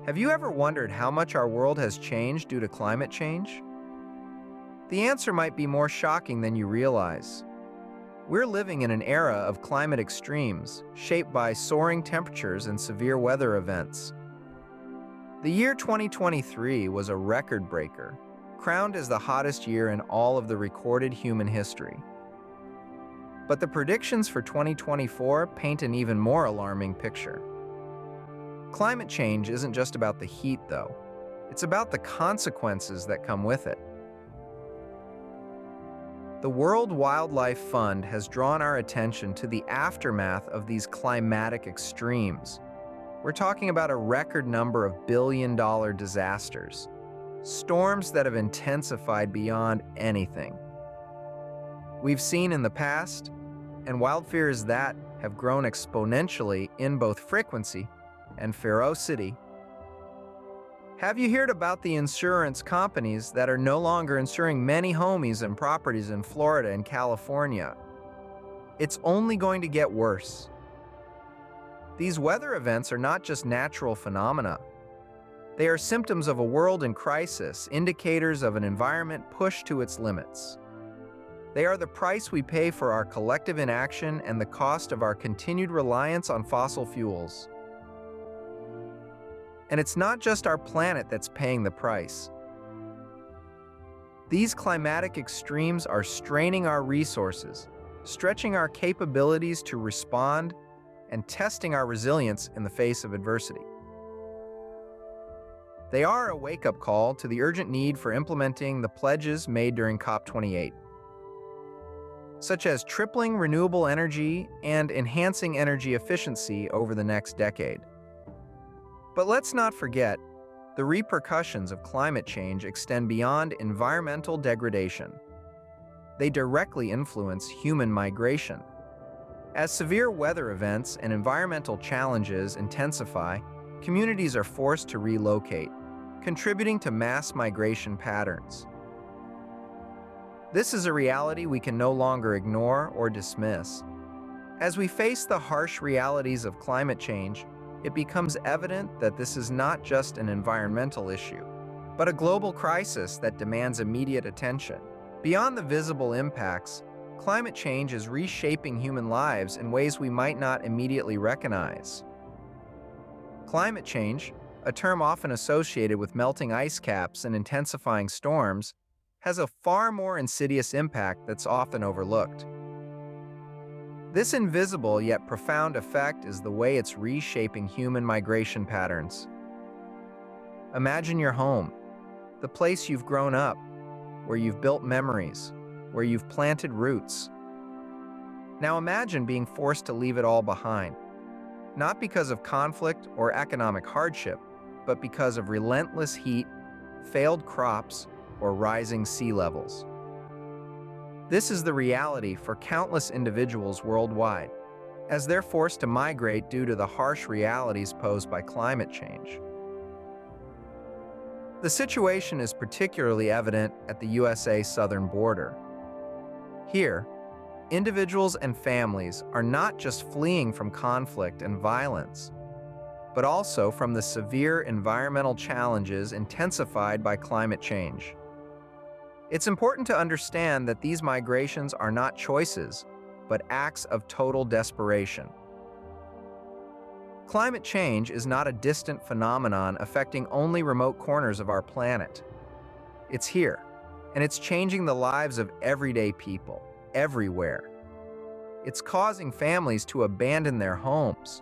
Have you ever wondered how much our world has changed due to climate change? The answer might be more shocking than you realize. We're living in an era of climate extremes, shaped by soaring temperatures and severe weather events. The year 2023 was a record breaker, crowned as the hottest year in all of the recorded human history. But the predictions for 2024 paint an even more alarming picture. Climate change isn't just about the heat, though. It's about the consequences that come with it. The World Wildlife Fund has drawn our attention to the aftermath of these climatic extremes. We're talking about a record number of billion-dollar disasters, storms that have intensified beyond anything we've seen in the past, and wildfires that have grown exponentially in both frequency and ferocity. Have you heard about the insurance companies that are no longer insuring many homes and properties in Florida and California? It's only going to get worse. These weather events are not just natural phenomena. They are symptoms of a world in crisis, indicators of an environment pushed to its limits. They are the price we pay for our collective inaction and the cost of our continued reliance on fossil fuels. And it's not just our planet that's paying the price. These climatic extremes are straining our resources, stretching our capabilities to respond, and testing our resilience in the face of adversity. They are a wake-up call to the urgent need for implementing the pledges made during COP28, such as tripling renewable energy and enhancing energy efficiency over the next decade. But let's not forget, the repercussions of climate change extend beyond environmental degradation. They directly influence human migration. As severe weather events and environmental challenges intensify, communities are forced to relocate, contributing to mass migration patterns. This is a reality we can no longer ignore or dismiss. As we face the harsh realities of climate change, it becomes evident that this is not just an environmental issue, but a global crisis that demands immediate attention. Beyond the visible impacts, climate change is reshaping human lives in ways we might not immediately recognize. Climate change, a term often associated with melting ice caps and intensifying storms, has a far more insidious impact that's often overlooked. This invisible yet profound effect is the way it's reshaping human migration patterns. Imagine your home, the place you've grown up, where you've built memories, where you've planted roots. Now imagine being forced to leave it all behind, not because of conflict or economic hardship, but because of relentless heat, failed crops, or rising sea levels. This is the reality for countless individuals worldwide, as they're forced to migrate due to the harsh realities posed by climate change. The situation is particularly evident at the USA southern border. Here, individuals and families are not just fleeing from conflict and violence, but also from the severe environmental challenges intensified by climate change. It's important to understand that these migrations are not choices, but acts of total desperation. Climate change is not a distant phenomenon affecting only remote corners of our planet. It's here, and it's changing the lives of everyday people, everywhere. It's causing families to abandon their homes,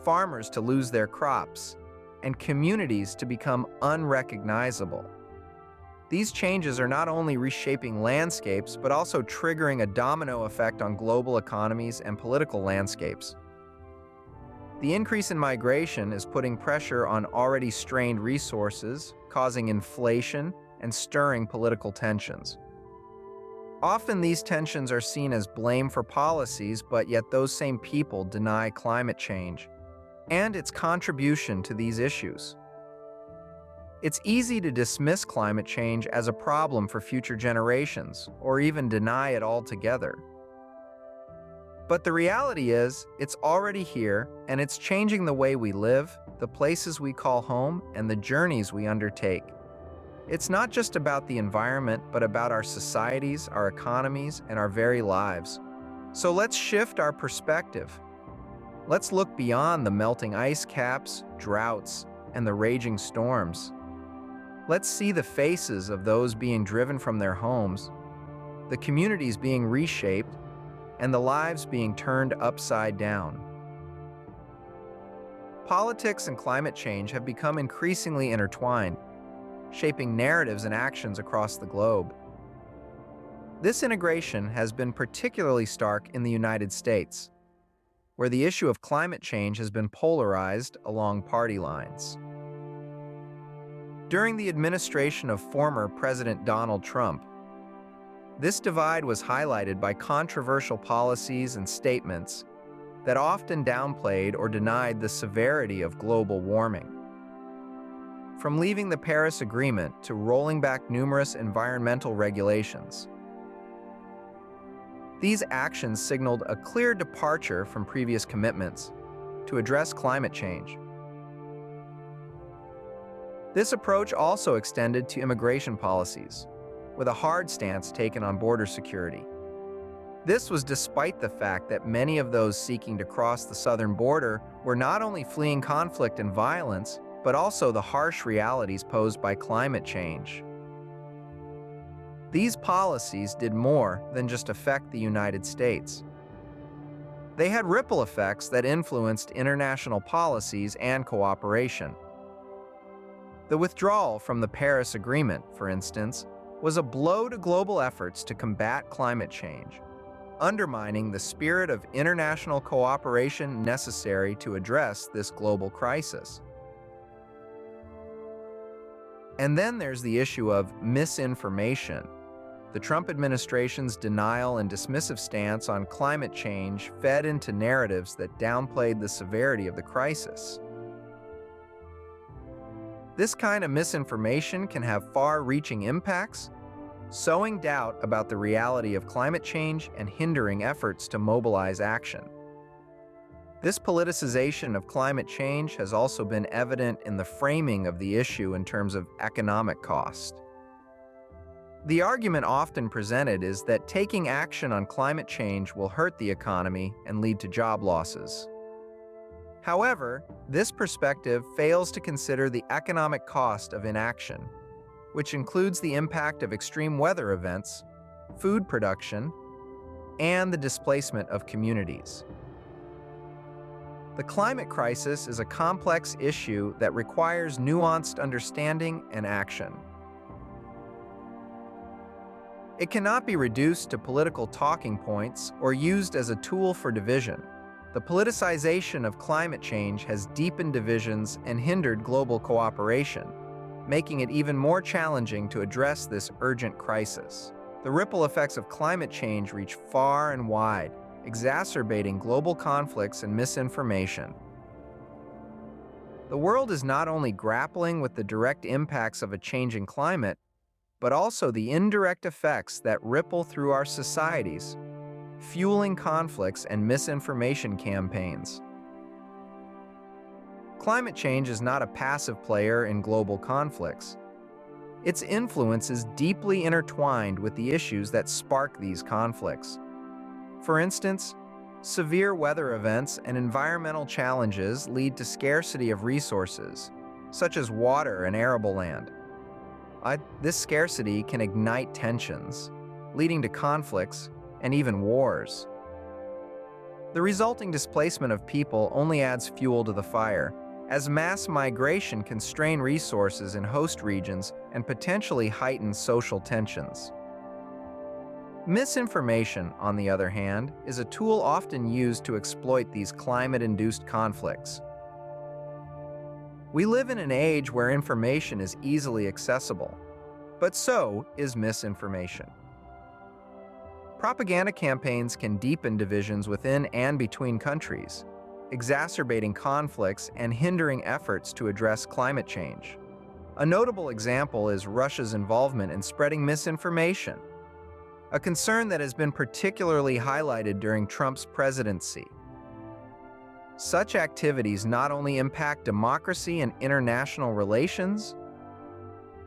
farmers to lose their crops, and communities to become unrecognizable. These changes are not only reshaping landscapes, but also triggering a domino effect on global economies and political landscapes. The increase in migration is putting pressure on already strained resources, causing inflation and stirring political tensions. Often these tensions are seen as blame for policies, but yet those same people deny climate change and its contribution to these issues. It's easy to dismiss climate change as a problem for future generations, or even deny it altogether. But the reality is, it's already here, and it's changing the way we live, the places we call home, and the journeys we undertake. It's not just about the environment, but about our societies, our economies, and our very lives. So let's shift our perspective. Let's look beyond the melting ice caps, droughts, and the raging storms. Let's see the faces of those being driven from their homes, the communities being reshaped, and the lives being turned upside down. Politics and climate change have become increasingly intertwined, shaping narratives and actions across the globe. This integration has been particularly stark in the United States, where the issue of climate change has been polarized along party lines. During the administration of former President Donald Trump, this divide was highlighted by controversial policies and statements that often downplayed or denied the severity of global warming. From leaving the Paris Agreement to rolling back numerous environmental regulations, these actions signaled a clear departure from previous commitments to address climate change. This approach also extended to immigration policies, with a hard stance taken on border security. This was despite the fact that many of those seeking to cross the southern border were not only fleeing conflict and violence, but also the harsh realities posed by climate change. These policies did more than just affect the United States. They had ripple effects that influenced international policies and cooperation. The withdrawal from the Paris Agreement, for instance, was a blow to global efforts to combat climate change, undermining the spirit of international cooperation necessary to address this global crisis. And then there's the issue of misinformation. The Trump administration's denial and dismissive stance on climate change fed into narratives that downplayed the severity of the crisis. This kind of misinformation can have far-reaching impacts, sowing doubt about the reality of climate change and hindering efforts to mobilize action. This politicization of climate change has also been evident in the framing of the issue in terms of economic cost. The argument often presented is that taking action on climate change will hurt the economy and lead to job losses. However, this perspective fails to consider the economic cost of inaction, which includes the impact of extreme weather events, food production, and the displacement of communities. The climate crisis is a complex issue that requires nuanced understanding and action. It cannot be reduced to political talking points or used as a tool for division. The politicization of climate change has deepened divisions and hindered global cooperation, making it even more challenging to address this urgent crisis. The ripple effects of climate change reach far and wide, exacerbating global conflicts and misinformation. The world is not only grappling with the direct impacts of a changing climate, but also the indirect effects that ripple through our societies, fueling conflicts and misinformation campaigns. Climate change is not a passive player in global conflicts. Its influence is deeply intertwined with the issues that spark these conflicts. For instance, severe weather events and environmental challenges lead to scarcity of resources, such as water and arable land. This scarcity can ignite tensions, leading to conflicts and even wars. The resulting displacement of people only adds fuel to the fire, as mass migration can strain resources in host regions and potentially heighten social tensions. Misinformation, on the other hand, is a tool often used to exploit these climate-induced conflicts. We live in an age where information is easily accessible, but so is misinformation. Propaganda campaigns can deepen divisions within and between countries, exacerbating conflicts and hindering efforts to address climate change. A notable example is Russia's involvement in spreading misinformation. a concern that has been particularly highlighted during Trump's presidency. Such activities not only impact democracy and international relations,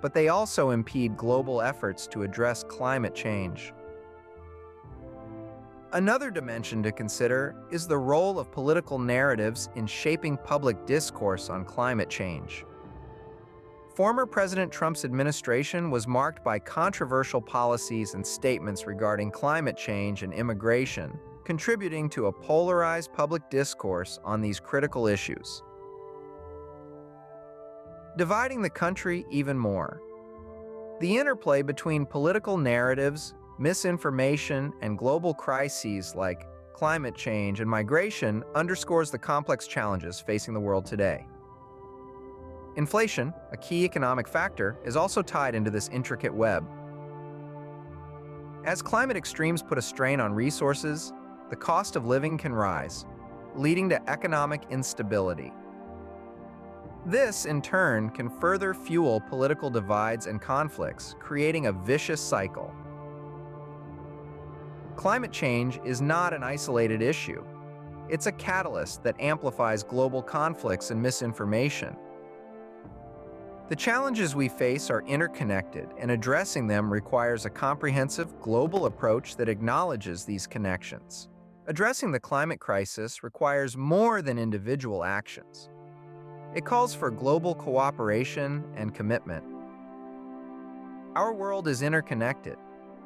but they also impede global efforts to address climate change. Another dimension to consider is the role of political narratives in shaping public discourse on climate change. Former President Trump's administration was marked by controversial policies and statements regarding climate change and immigration, contributing to a polarized public discourse on these critical issues. Dividing the country even more. The interplay between political narratives, misinformation, and global crises like climate change and migration underscores the complex challenges facing the world today. Inflation, a key economic factor, is also tied into this intricate web. As climate extremes put a strain on resources, the cost of living can rise, leading to economic instability. This, in turn, can further fuel political divides and conflicts, creating a vicious cycle. Climate change is not an isolated issue. It's a catalyst that amplifies global conflicts and misinformation. The challenges we face are interconnected, and addressing them requires a comprehensive global approach that acknowledges these connections. Addressing the climate crisis requires more than individual actions. It calls for global cooperation and commitment. Our world is interconnected,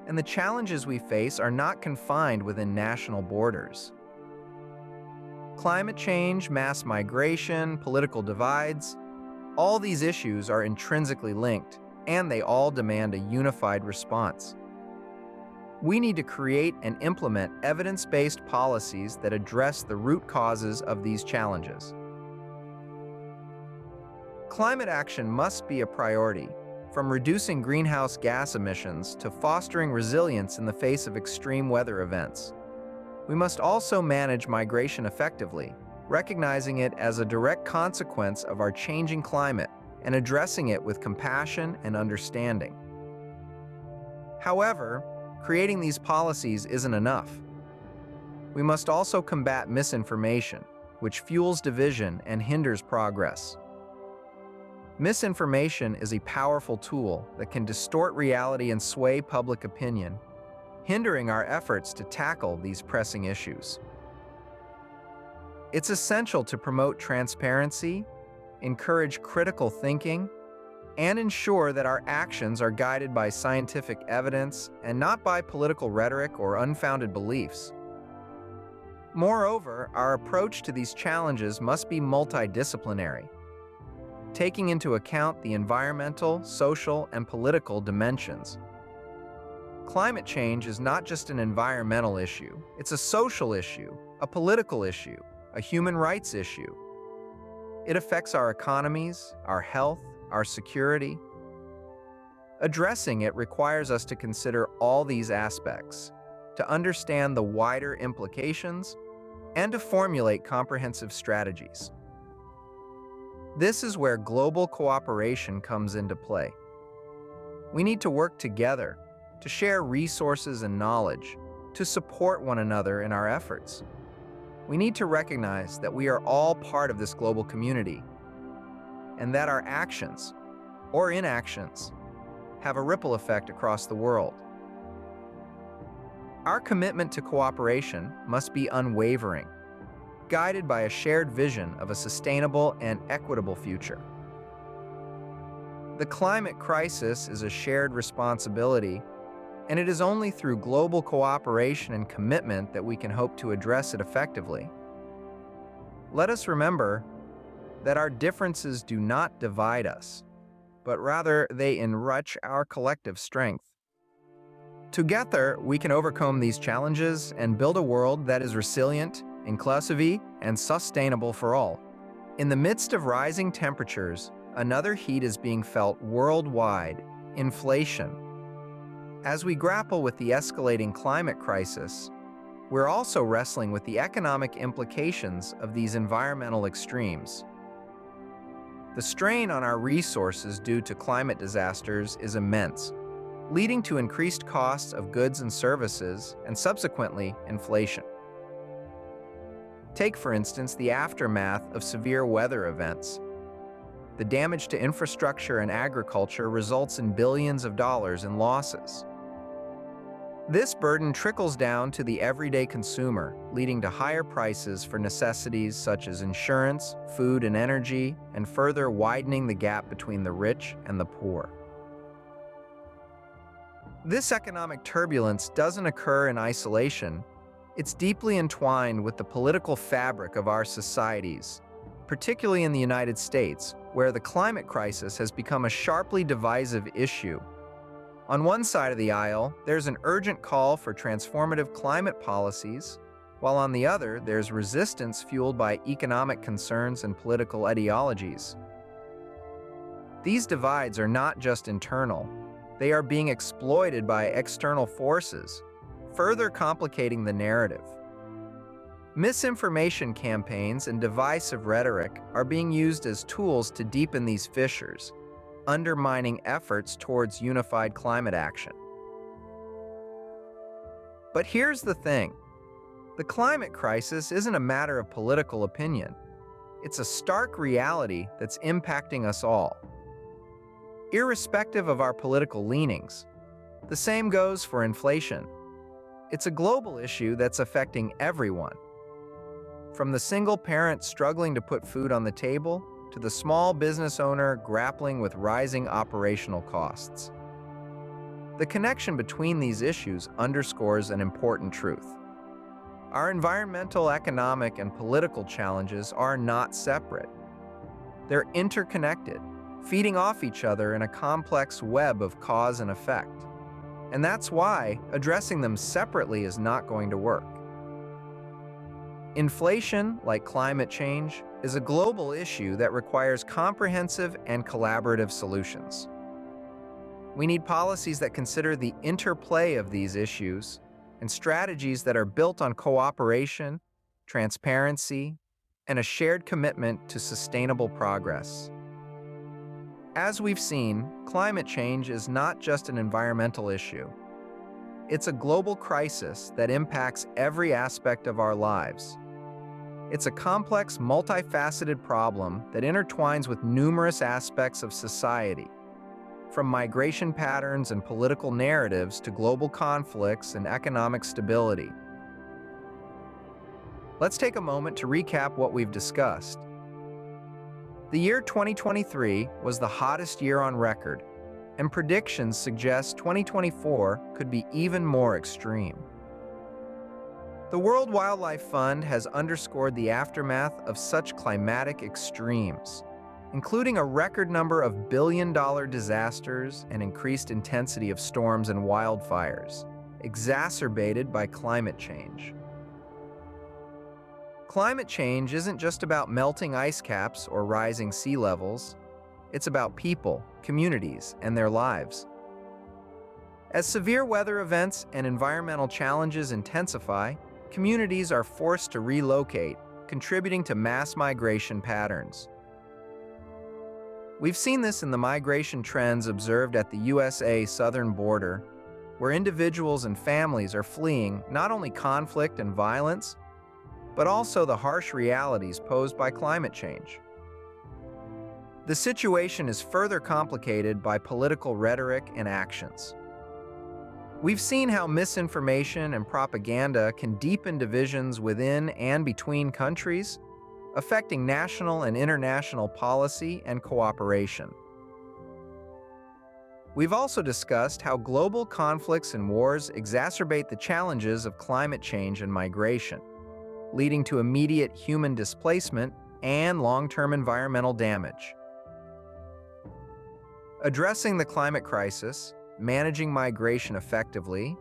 and the challenges we face are not confined within national borders. Climate change, mass migration, political divides, all these issues are intrinsically linked, and they all demand a unified response. We need to create and implement evidence-based policies that address the root causes of these challenges. Climate action must be a priority, from reducing greenhouse gas emissions to fostering resilience in the face of extreme weather events. We must also manage migration effectively, recognizing it as a direct consequence of our changing climate and addressing it with compassion and understanding. However, creating these policies isn't enough. We must also combat misinformation, which fuels division and hinders progress. Misinformation is a powerful tool that can distort reality and sway public opinion, hindering our efforts to tackle these pressing issues. It's essential to promote transparency, encourage critical thinking, and ensure that our actions are guided by scientific evidence and not by political rhetoric or unfounded beliefs. Moreover, our approach to these challenges must be multidisciplinary, taking into account the environmental, social, and political dimensions. Climate change is not just an environmental issue, it's a social issue, a political issue, a human rights issue. It affects our economies, our health, our security. Addressing it requires us to consider all these aspects, to understand the wider implications, and to formulate comprehensive strategies. This is where global cooperation comes into play. We need to work together, to share resources and knowledge, to support one another in our efforts. We need to recognize that we are all part of this global community, and that our actions, or inactions, have a ripple effect across the world. Our commitment to cooperation must be unwavering, guided by a shared vision of a sustainable and equitable future. The climate crisis is a shared responsibility, and it is only through global cooperation and commitment that we can hope to address it effectively. Let us remember that our differences do not divide us, but rather they enrich our collective strength. Together, we can overcome these challenges and build a world that is resilient, inclusive, and sustainable for all. In the midst of rising temperatures, another heat is being felt worldwide: inflation. As we grapple with the escalating climate crisis, we're also wrestling with the economic implications of these environmental extremes. The strain on our resources due to climate disasters is immense. leading to increased costs of goods and services and subsequently inflation. Take, for instance, the aftermath of severe weather events. The damage to infrastructure and agriculture results in billions of dollars in losses. This burden trickles down to the everyday consumer, leading to higher prices for necessities such as insurance, food, and energy, and further widening the gap between the rich and the poor. This economic turbulence doesn't occur in isolation. It's deeply entwined with the political fabric of our societies, particularly in the United States, where the climate crisis has become a sharply divisive issue. On one side of the aisle, there's an urgent call for transformative climate policies, while on the other, there's resistance fueled by economic concerns and political ideologies. These divides are not just internal, they are being exploited by external forces, further complicating the narrative. Misinformation campaigns and divisive rhetoric are being used as tools to deepen these fissures, undermining efforts towards unified climate action. But here's the thing. The climate crisis isn't a matter of political opinion. It's a stark reality that's impacting us all, irrespective of our political leanings. The same goes for inflation. It's a global issue that's affecting everyone, from the single parent struggling to put food on the table to the small business owner grappling with rising operational costs. The connection between these issues underscores an important truth. Our environmental, economic, and political challenges are not separate. They're interconnected, feeding off each other in a complex web of cause and effect. And that's why addressing them separately is not going to work. Inflation, like climate change, is a global issue that requires comprehensive and collaborative solutions. We need policies that consider the interplay of these issues and strategies that are built on cooperation, transparency, and a shared commitment to sustainable progress. As we've seen, climate change is not just an environmental issue. It's a global crisis that impacts every aspect of our lives. It's a complex, multifaceted problem that intertwines with numerous aspects of society, from migration patterns and political narratives to global conflicts and economic stability. Let's take a moment to recap what we've discussed. The year 2023 was the hottest year on record, and predictions suggest 2024 could be even more extreme. The World Wildlife Fund has underscored the aftermath of such climatic extremes, including a record number of billion-dollar disasters and increased intensity of storms and wildfires, exacerbated by climate change. Climate change isn't just about melting ice caps or rising sea levels. It's about people, communities, and their lives. As severe weather events and environmental challenges intensify, communities are forced to relocate, contributing to mass migration patterns. We've seen this in the migration trends observed at the USA southern border, where individuals and families are fleeing not only conflict and violence, but also the harsh realities posed by climate change. The situation is further complicated by political rhetoric and actions. We've seen how misinformation and propaganda can deepen divisions within and between countries, affecting national and international policy and cooperation. We've also discussed how global conflicts and wars exacerbate the challenges of climate change and migration, leading to immediate human displacement and long-term environmental damage. Addressing the climate crisis, managing migration effectively,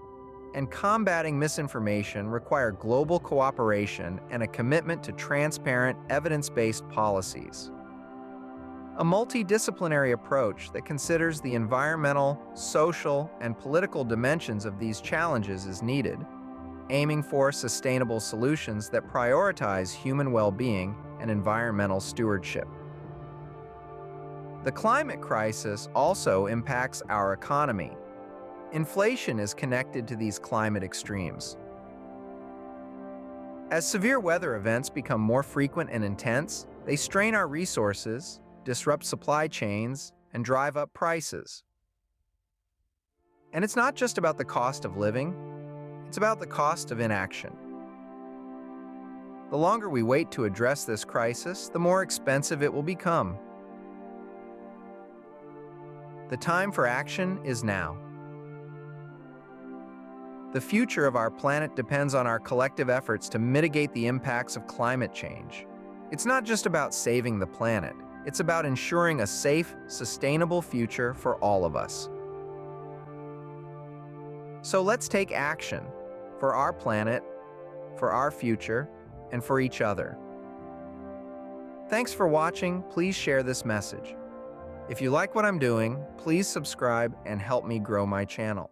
and combating misinformation require global cooperation and a commitment to transparent, evidence-based policies. A multidisciplinary approach that considers the environmental, social, and political dimensions of these challenges is needed, aiming for sustainable solutions that prioritize human well-being and environmental stewardship. The climate crisis also impacts our economy. Inflation is connected to these climate extremes. As severe weather events become more frequent and intense, they strain our resources, disrupt supply chains, and drive up prices. And it's not just about the cost of living, it's about the cost of inaction. The longer we wait to address this crisis, the more expensive it will become. The time for action is now. The future of our planet depends on our collective efforts to mitigate the impacts of climate change. It's not just about saving the planet, it's about ensuring a safe, sustainable future for all of us. So let's take action for our planet, for our future, and for each other. Thanks for watching. Please share this message. If you like what I'm doing, please subscribe and help me grow my channel.